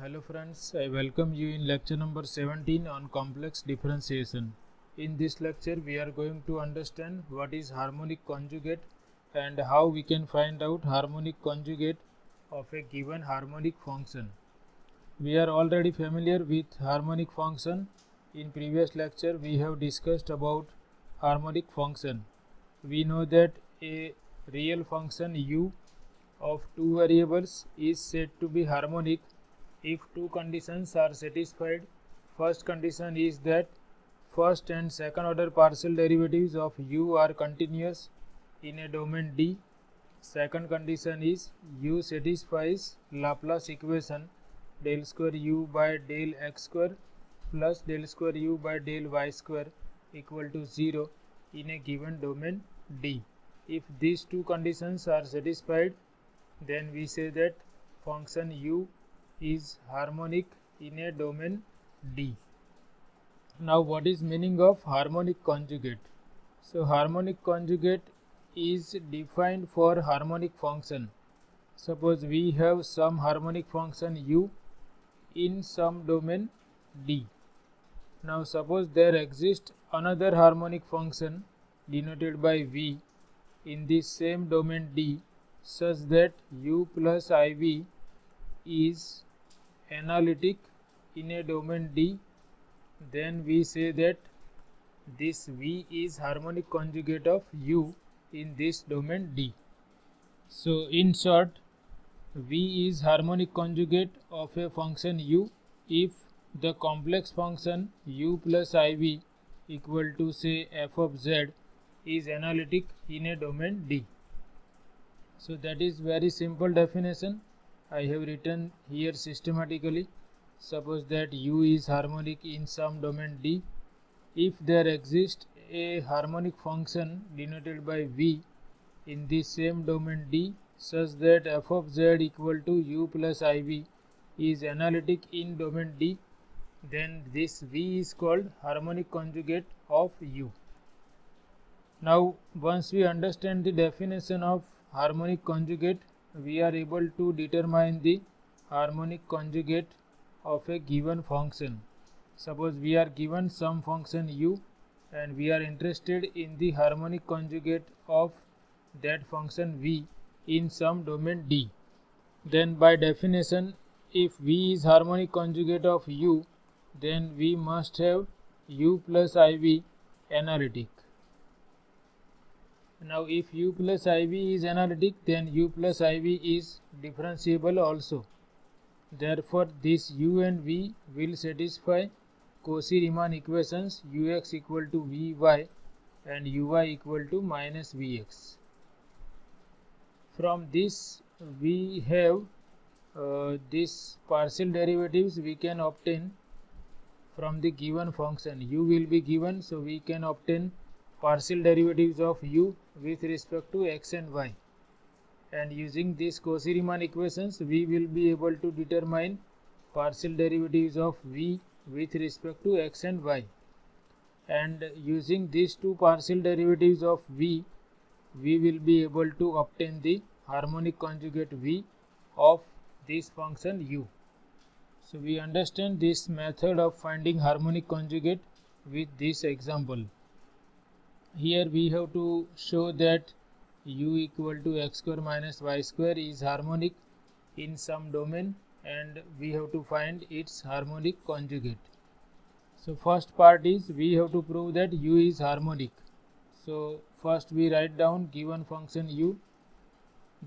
Hello friends, I welcome you in lecture number 17 on complex differentiation. In this lecture we are going to understand what is harmonic conjugate and how we can find out harmonic conjugate of a given harmonic function. We are already familiar with harmonic function. In previous lecture we have discussed about harmonic function. We know that a real function u of two variables is said to be harmonic if two conditions are satisfied. First condition is that first and second order partial derivatives of u are continuous in a domain D. Second condition is u satisfies Laplace equation del square u by del x square plus del square u by del y square equal to 0 in a given domain D. If these two conditions are satisfied, then we say that function u is harmonic in a domain D. Now what is meaning of harmonic conjugate? So harmonic conjugate is defined for harmonic function. Suppose we have some harmonic function u in some domain D. Now suppose there exists another harmonic function denoted by v in this same domain D such that u plus iv is analytic in a domain D, then we say that this v is harmonic conjugate of u in this domain D. So in short, v is harmonic conjugate of a function u if the complex function u plus iv equal to say f of z is analytic in a domain D. So that is very simple definition. I have written here systematically. Suppose that u is harmonic in some domain D. If there exists a harmonic function denoted by v in the same domain D such that f of z equal to u plus iv is analytic in domain D, then this v is called harmonic conjugate of u. Now once we understand the definition of harmonic conjugate, we are able to determine the harmonic conjugate of a given function. Suppose we are given some function u and we are interested in the harmonic conjugate of that function v in some domain D. Then by definition, if v is harmonic conjugate of u, then we must have u plus iv analytic. Now if u plus iv is analytic, then u plus iv is differentiable also. Therefore this u and v will satisfy Cauchy-Riemann equations ux equal to vy and uy equal to minus vx. From this we have this partial derivatives we can obtain from the given function. U will be given, so we can obtain partial derivatives of u with respect to x and y, and using these Cauchy-Riemann equations we will be able to determine partial derivatives of v with respect to x and y, and using these two partial derivatives of v we will be able to obtain the harmonic conjugate v of this function u. So we understand this method of finding harmonic conjugate with this example. Here we have to show that u equal to x square minus y square is harmonic in some domain, and we have to find its harmonic conjugate. So first part is we have to prove that u is harmonic. So first we write down given function u,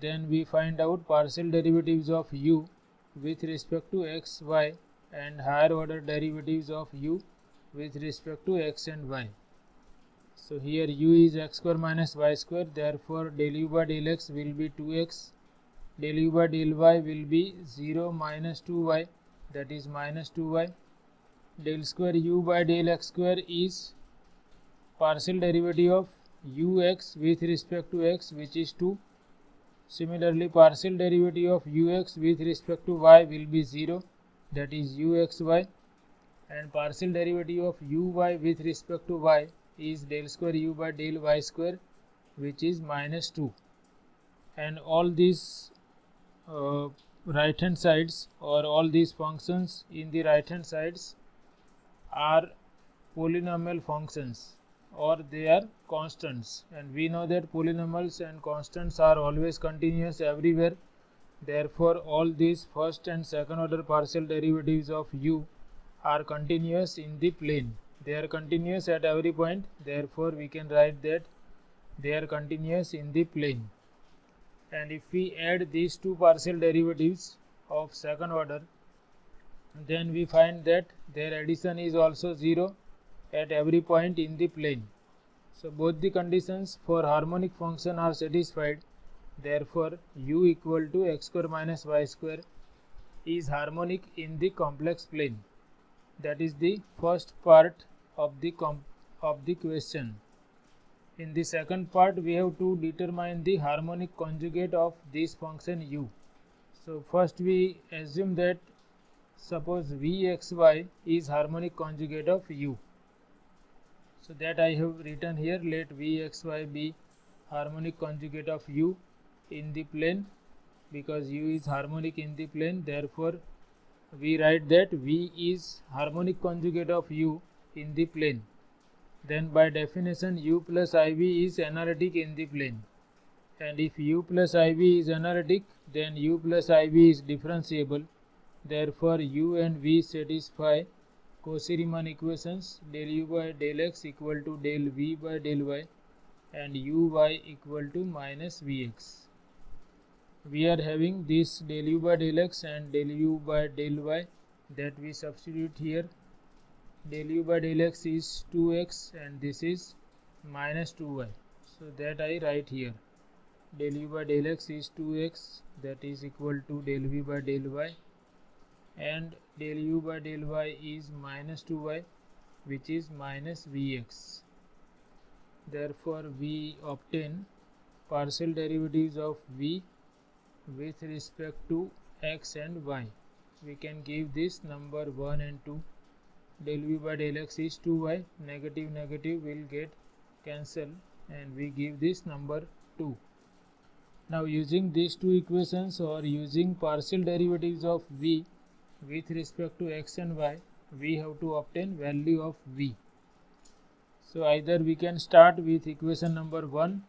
then we find out partial derivatives of u with respect to x, y, and higher order derivatives of u with respect to x and y. So here u is x square minus y square, therefore del u by del x will be 2x, del u by del y will be 0 minus 2y, that is minus 2y. Del square u by del x square is partial derivative of ux with respect to x, which is 2. Similarly, partial derivative of ux with respect to y will be 0, that is uxy, and partial derivative of uy with respect to y is del square u by del y square, which is minus 2. And all these right hand sides, or all these functions in the right hand sides are polynomial functions, or they are constants, and we know that polynomials and constants are always continuous everywhere. Therefore all these first and second order partial derivatives of u are continuous in the plane. They are continuous at every point, therefore we can write that they are continuous in the plane. And if we add these two partial derivatives of second order, then we find that their addition is also 0 at every point in the plane. So both the conditions for harmonic function are satisfied. Therefore u equal to x square minus y square is harmonic in the complex plane. That is the first part of the question. In the second part, we have to determine the harmonic conjugate of this function u. So first we assume that suppose vxy is harmonic conjugate of u. So that I have written here, let vxy be harmonic conjugate of u in the plane, because u is harmonic in the plane. Therefore we write that v is harmonic conjugate of u in the plane. Then by definition u plus iv is analytic in the plane, and if u plus iv is analytic, then u plus iv is differentiable. Therefore u and v satisfy Cauchy-Riemann equations, del u by del x equal to del v by del y, and uy equal to minus vx. We are having this del u by del x and del u by del y, that we substitute here. Del u by del x is 2x and this is minus 2y, so that I write here. Del u by del x is 2x, that is equal to del v by del y, and del u by del y is minus 2y, which is minus vx. Therefore we obtain partial derivatives of v with respect to x and y. We can give this number 1 and 2. Del v by del x is 2y, negative negative will get cancelled, and we give this number 2. Now using these two equations, or using partial derivatives of v with respect to x and y, we have to obtain value of v. So either we can start with equation number 1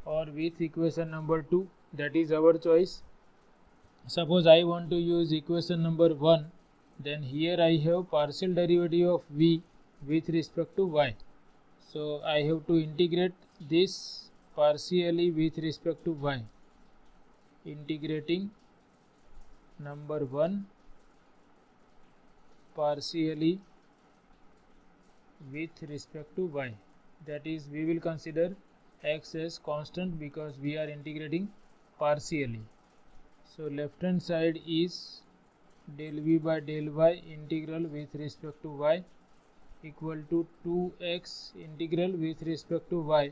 or with equation number 2, that is our choice. Suppose I want to use equation number 1, then here I have partial derivative of v with respect to y. So I have to integrate this partially with respect to y. Integrating number 1 partially with respect to y, that is we will consider x as constant because we are integrating partially. So left hand side is del v by del y integral with respect to y equal to 2x integral with respect to y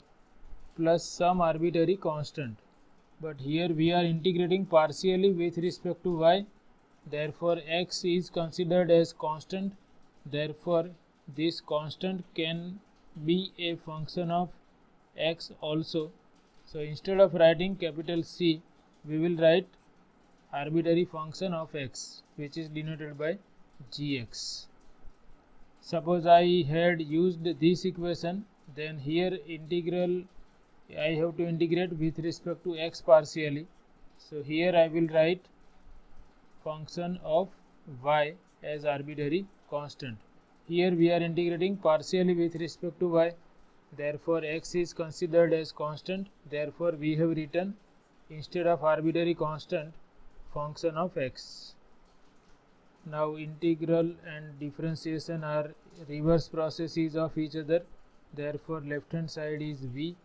plus some arbitrary constant. But here we are integrating partially with respect to y, therefore x is considered as constant. Therefore this constant can be a function of x also. So instead of writing capital C, we will write arbitrary function of x, which is denoted by gx. Suppose I had used this equation, then here integral I have to integrate with respect to x partially. So here I will write function of y as arbitrary constant. Here we are integrating partially with respect to y, therefore x is considered as constant. Therefore we have written, instead of arbitrary constant, function of x. Now integral and differentiation are reverse processes of each other. Therefore left hand side is v.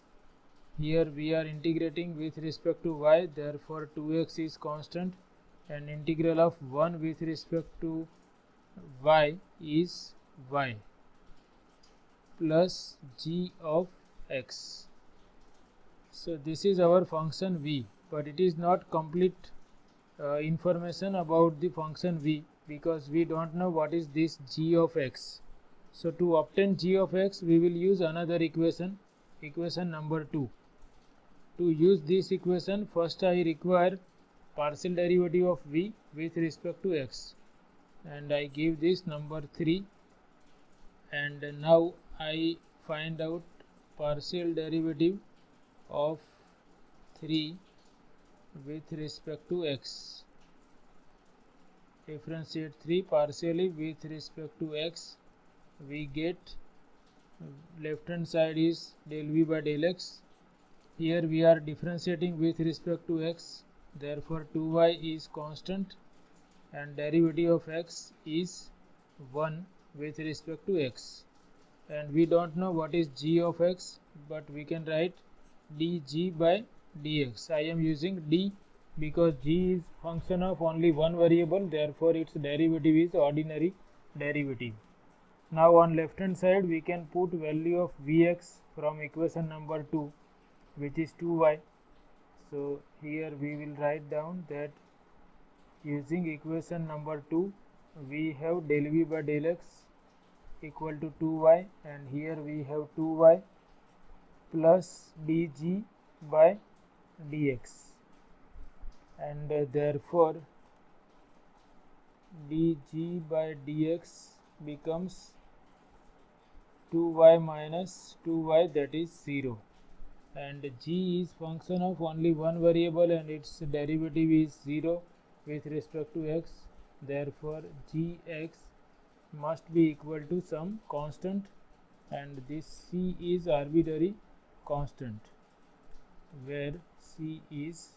Here we are integrating with respect to y, therefore 2x is constant, and integral of 1 with respect to y is y plus g of x. So this is our function v, but it is not complete information about the function v, because we don't know what is this g of x. So to obtain g of x, we will use another equation, equation number 2. To use this equation, first I require partial derivative of v with respect to x, and I give this number 3, and now I find out partial derivative of 3 with respect to x. Differentiate 3 partially with respect to x, we get left hand side is del v by del x. Here we are differentiating with respect to x, therefore 2y is constant and derivative of x is 1 with respect to x, and we don't know what is g of x, but we can write dg by dx. I am using d because g is function of only one variable, therefore its derivative is ordinary derivative. Now on left hand side we can put value of vx from equation number 2, which is 2y. So here we will write down that using equation number 2 we have del v by del x equal to 2y, and here we have 2y plus dg by dx, and therefore dg by dx becomes 2y minus 2y, that is 0, and g is function of only one variable and its derivative is 0 with respect to x, therefore gx must be equal to some constant, and this c is arbitrary constant, where c is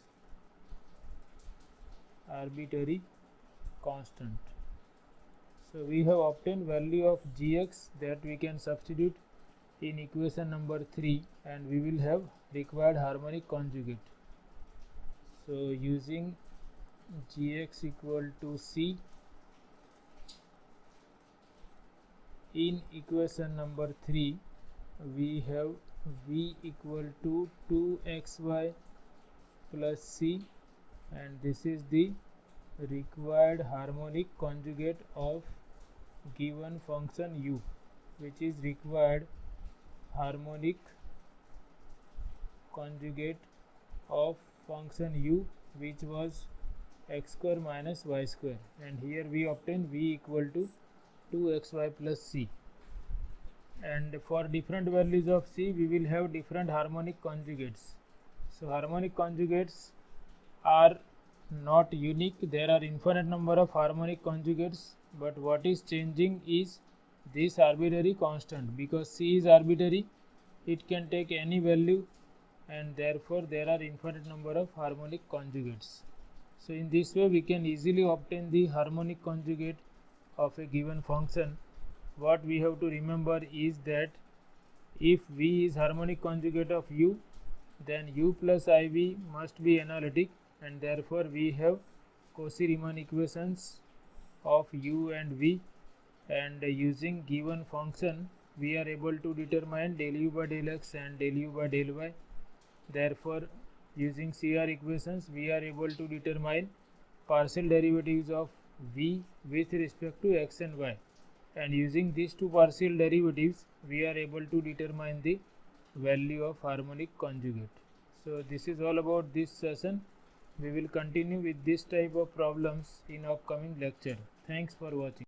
arbitrary constant. So we have obtained value of gx that we can substitute in equation number 3, and we will have required harmonic conjugate. So using gx equal to c, in equation number 3 we have v equal to 2xy plus c, and this is the required harmonic conjugate of given function u, which is required harmonic conjugate of function u, which was x square minus y square, and here we obtain v equal to 2xy plus c, and for different values of c we will have different harmonic conjugates. So harmonic conjugates are not unique, there are infinite number of harmonic conjugates, but what is changing is this arbitrary constant, because c is arbitrary, it can take any value, and therefore there are infinite number of harmonic conjugates. So in this way we can easily obtain the harmonic conjugate of a given function. What we have to remember is that if v is harmonic conjugate of u, then u plus iv must be analytic, and therefore we have Cauchy-Riemann equations of u and v, and using given function we are able to determine del u by del x and del u by del y. Therefore using CR equations we are able to determine partial derivatives of v with respect to x and y, and using these two partial derivatives we are able to determine the value of harmonic conjugate. So this is all about this session. We will continue with this type of problems in upcoming lecture. Thanks for watching.